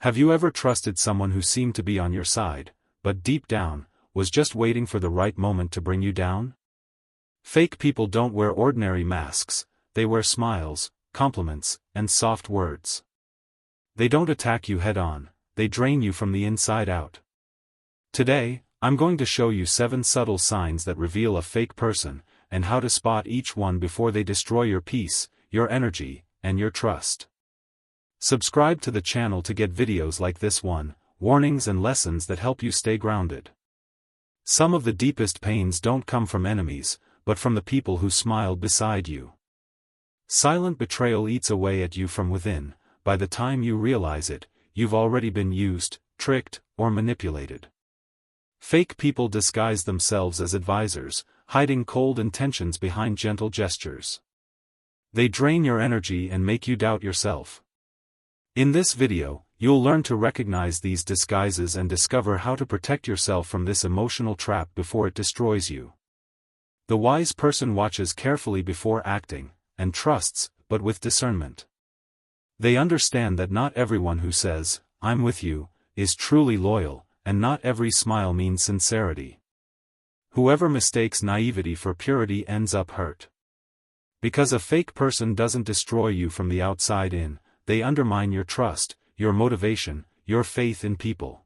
Have you ever trusted someone who seemed to be on your side, but deep down, was just waiting for the right moment to bring you down? Fake people don't wear ordinary masks, they wear smiles, compliments, and soft words. They don't attack you head-on, they drain you from the inside out. Today, I'm going to show you 7 subtle signs that reveal a fake person, and how to spot each one before they destroy your peace, your energy, and your trust. Subscribe to the channel to get videos like this one, warnings and lessons that help you stay grounded. Some of the deepest pains don't come from enemies, but from the people who smiled beside you. Silent betrayal eats away at you from within. By the time you realize it, you've already been used, tricked, or manipulated. Fake people disguise themselves as advisors, hiding cold intentions behind gentle gestures. They drain your energy and make you doubt yourself. In this video, you'll learn to recognize these disguises and discover how to protect yourself from this emotional trap before it destroys you. The wise person watches carefully before acting, and trusts, but with discernment. They understand that not everyone who says, "I'm with you," is truly loyal, and not every smile means sincerity. Whoever mistakes naivety for purity ends up hurt. Because a fake person doesn't destroy you from the outside in, they undermine your trust, your motivation, your faith in people.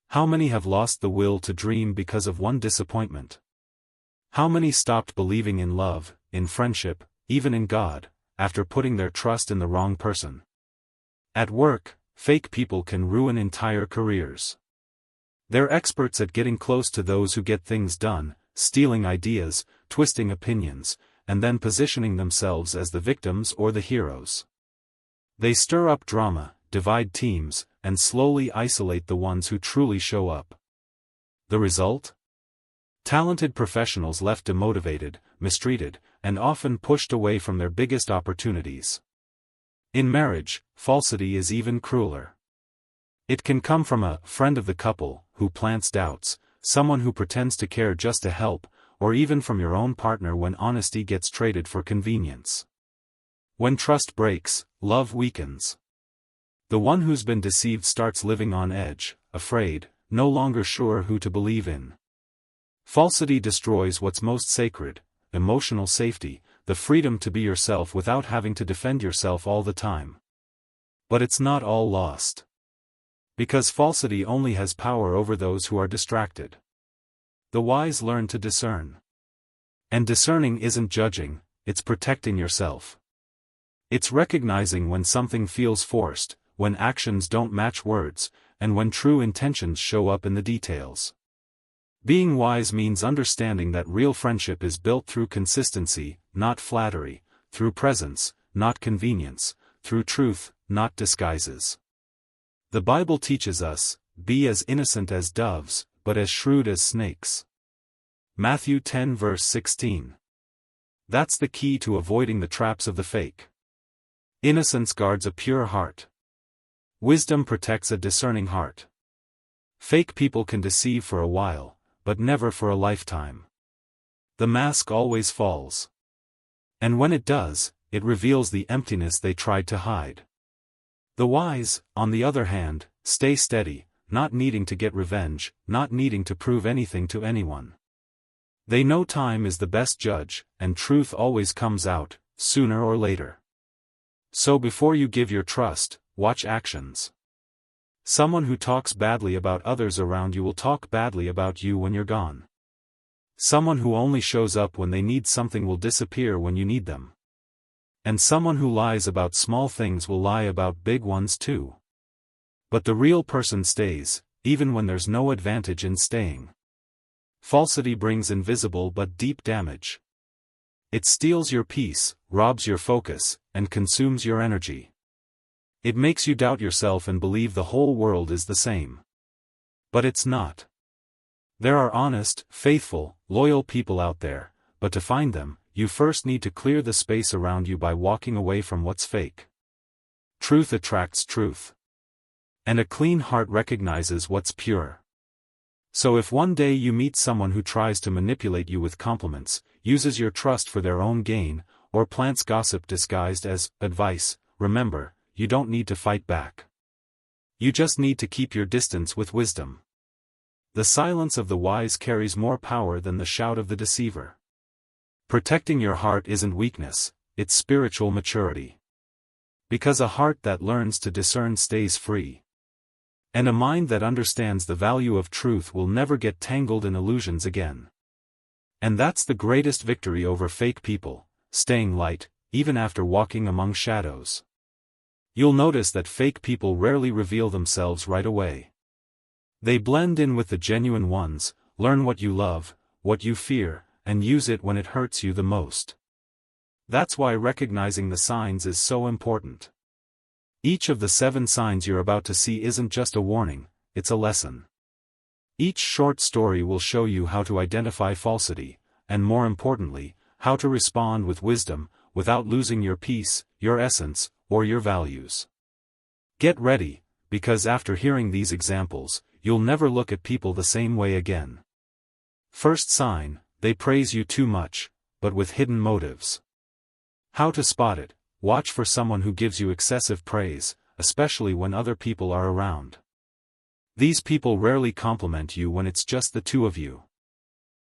How many have lost the will to dream because of one disappointment? How many stopped believing in love, in friendship, even in God, after putting their trust in the wrong person? At work, fake people can ruin entire careers. They're experts at getting close to those who get things done, stealing ideas, twisting opinions, and then positioning themselves as the victims or the heroes. They stir up drama, divide teams, and slowly isolate the ones who truly show up. The result? Talented professionals left demotivated, mistreated, and often pushed away from their biggest opportunities. In marriage, falsity is even crueler. It can come from a friend of the couple, who plants doubts, someone who pretends to care just to help, or even from your own partner when honesty gets traded for convenience. When trust breaks, love weakens. The one who's been deceived starts living on edge, afraid, no longer sure who to believe in. Falsity destroys what's most sacred: emotional safety, the freedom to be yourself without having to defend yourself all the time. But it's not all lost. Because falsity only has power over those who are distracted. The wise learn to discern. And discerning isn't judging, it's protecting yourself. It's recognizing when something feels forced, when actions don't match words, and when true intentions show up in the details. Being wise means understanding that real friendship is built through consistency, not flattery, through presence, not convenience, through truth, not disguises. The Bible teaches us, "Be as innocent as doves, but as shrewd as snakes." Matthew 10 verse 16. That's the key to avoiding the traps of the fake. Innocence guards a pure heart. Wisdom protects a discerning heart. Fake people can deceive for a while, but never for a lifetime. The mask always falls. And when it does, it reveals the emptiness they tried to hide. The wise, on the other hand, stay steady, not needing to get revenge, not needing to prove anything to anyone. They know time is the best judge, and truth always comes out, sooner or later. So before you give your trust, watch actions. Someone who talks badly about others around you will talk badly about you when you're gone. Someone who only shows up when they need something will disappear when you need them. And someone who lies about small things will lie about big ones too. But the real person stays, even when there's no advantage in staying. Falsity brings invisible but deep damage. It steals your peace, robs your focus, and consumes your energy. It makes you doubt yourself and believe the whole world is the same. But it's not. There are honest, faithful, loyal people out there, but to find them, you first need to clear the space around you by walking away from what's fake. Truth attracts truth. And a clean heart recognizes what's pure. So if one day you meet someone who tries to manipulate you with compliments, uses your trust for their own gain, or plants gossip disguised as advice, remember, you don't need to fight back. You just need to keep your distance with wisdom. The silence of the wise carries more power than the shout of the deceiver. Protecting your heart isn't weakness, it's spiritual maturity. Because a heart that learns to discern stays free. And a mind that understands the value of truth will never get tangled in illusions again. And that's the greatest victory over fake people, staying light, even after walking among shadows. You'll notice that fake people rarely reveal themselves right away. They blend in with the genuine ones, learn what you love, what you fear, and use it when it hurts you the most. That's why recognizing the signs is so important. Each of the 7 signs you're about to see isn't just a warning, it's a lesson. Each short story will show you how to identify falsity, and more importantly, how to respond with wisdom, without losing your peace, your essence, or your values. Get ready, because after hearing these examples, you'll never look at people the same way again. First sign, they praise you too much, but with hidden motives. How to spot it: watch for someone who gives you excessive praise, especially when other people are around. These people rarely compliment you when it's just the two of you.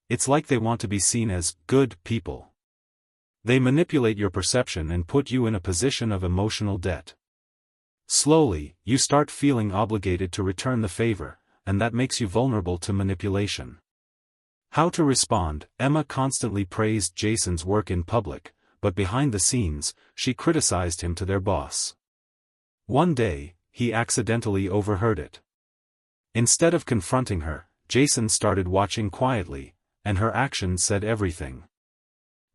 It's like they want to be seen as good people. They manipulate your perception and put you in a position of emotional debt. Slowly, you start feeling obligated to return the favor, and that makes you vulnerable to manipulation. How to respond: Emma constantly praised Jason's work in public, but behind the scenes, she criticized him to their boss. One day, he accidentally overheard it. Instead of confronting her, Jason started watching quietly, and her actions said everything.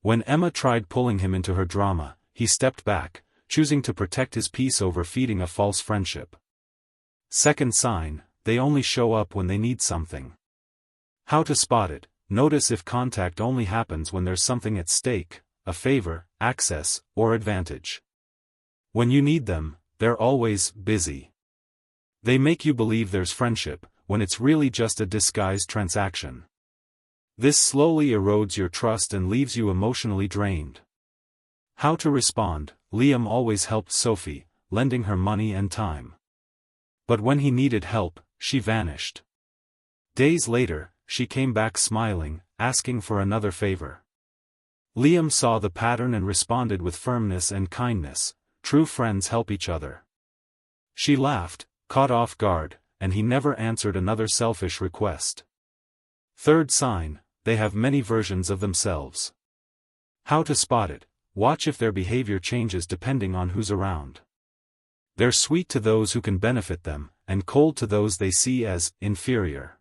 When Emma tried pulling him into her drama, he stepped back, choosing to protect his peace over feeding a false friendship. Second sign, they only show up when they need something. How to spot it: notice if contact only happens when there's something at stake, a favor, access, or advantage. When you need them, they're always busy. They make you believe there's friendship, when it's really just a disguised transaction. This slowly erodes your trust and leaves you emotionally drained. How to respond: Liam always helped Sophie, lending her money and time. But when he needed help, she vanished. Days later, she came back smiling, asking for another favor. Liam saw the pattern and responded with firmness and kindness. True friends help each other. She laughed, caught off guard, and he never answered another selfish request. Third sign, they have many versions of themselves. How to spot it: watch if their behavior changes depending on who's around. They're sweet to those who can benefit them, and cold to those they see as inferior.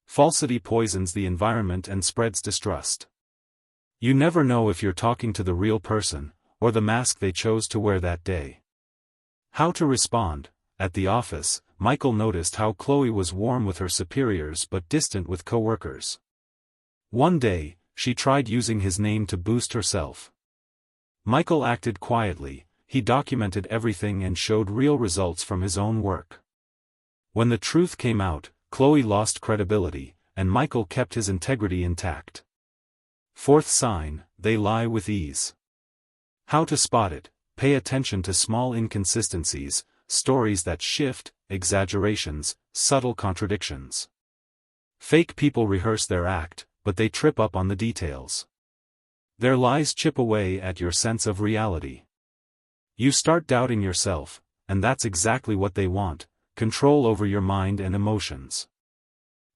Falsity poisons the environment and spreads distrust. You never know if you're talking to the real person, or the mask they chose to wear that day. How to respond: at the office, Michael noticed how Chloe was warm with her superiors but distant with coworkers. One day, she tried using his name to boost herself. Michael acted quietly, he documented everything and showed real results from his own work. When the truth came out, Chloe lost credibility, and Michael kept his integrity intact. Fourth sign, they lie with ease. How to spot it: pay attention to small inconsistencies, stories that shift, exaggerations, subtle contradictions. Fake people rehearse their act, but they trip up on the details. Their lies chip away at your sense of reality. You start doubting yourself, and that's exactly what they want: control over your mind and emotions.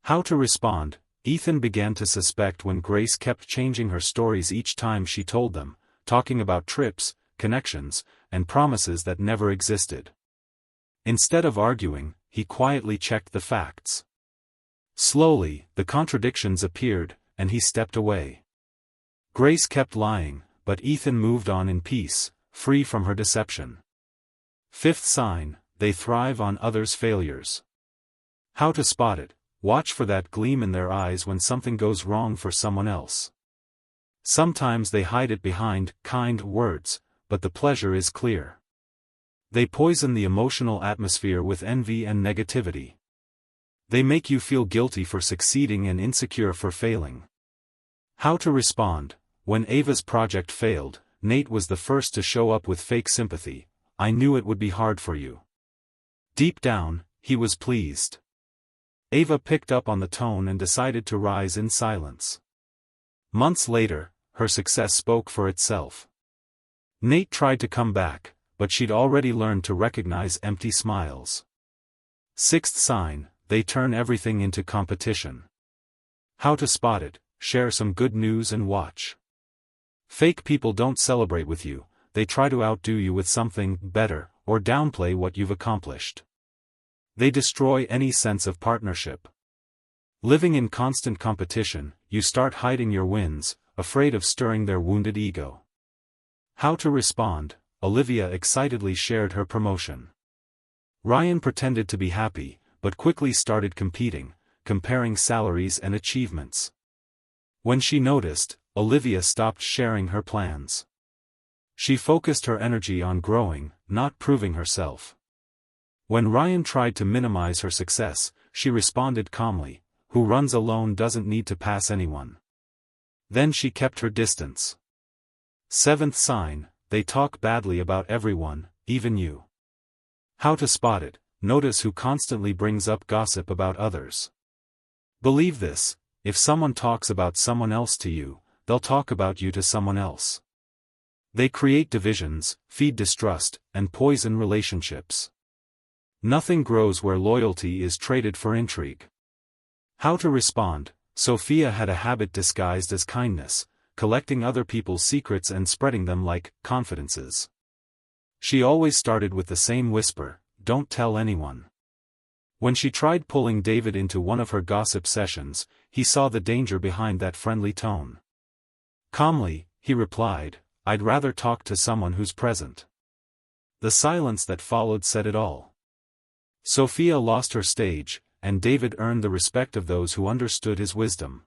How to respond: Ethan began to suspect when Grace kept changing her stories each time she told them, talking about trips, connections, and promises that never existed. Instead of arguing, he quietly checked the facts. Slowly, the contradictions appeared, and he stepped away. Grace kept lying, but Ethan moved on in peace, free from her deception. Fifth sign, they thrive on others' failures. How to spot it: watch for that gleam in their eyes when something goes wrong for someone else. Sometimes they hide it behind kind words, but the pleasure is clear. They poison the emotional atmosphere with envy and negativity. They make you feel guilty for succeeding and insecure for failing. How to respond: when Ava's project failed, Nate was the first to show up with fake sympathy. I knew it would be hard for you. Deep down, he was pleased. Ava picked up on the tone and decided to rise in silence. Months later, her success spoke for itself. Nate tried to come back, but she'd already learned to recognize empty smiles. Sixth sign, they turn everything into competition. How to spot it: share some good news and watch. Fake people don't celebrate with you, they try to outdo you with something better, or downplay what you've accomplished. They destroy any sense of partnership. Living in constant competition, you start hiding your wins, afraid of stirring their wounded ego. How to respond: Olivia excitedly shared her promotion. Ryan pretended to be happy, but quickly started competing, comparing salaries and achievements. When she noticed, Olivia stopped sharing her plans. She focused her energy on growing, not proving herself. When Ryan tried to minimize her success, she responded calmly, "Who runs alone doesn't need to pass anyone." Then she kept her distance. Seventh sign, they talk badly about everyone, even you. How to spot it: notice who constantly brings up gossip about others. Believe this: if someone talks about someone else to you, they'll talk about you to someone else. They create divisions, feed distrust, and poison relationships. Nothing grows where loyalty is traded for intrigue. How to respond: Sophia had a habit disguised as kindness, collecting other people's secrets and spreading them like confidences. She always started with the same whisper, "Don't tell anyone." When she tried pulling David into one of her gossip sessions, he saw the danger behind that friendly tone. Calmly, he replied, "I'd rather talk to someone who's present." The silence that followed said it all. Sophia lost her stage, and David earned the respect of those who understood his wisdom.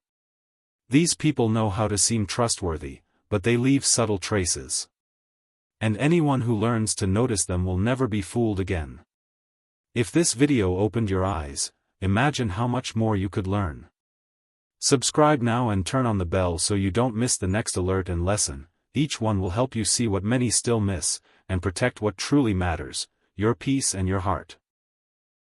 These people know how to seem trustworthy, but they leave subtle traces. And anyone who learns to notice them will never be fooled again. If this video opened your eyes, imagine how much more you could learn. Subscribe now and turn on the bell so you don't miss the next alert and lesson. Each one will help you see what many still miss, and protect what truly matters: your peace and your heart.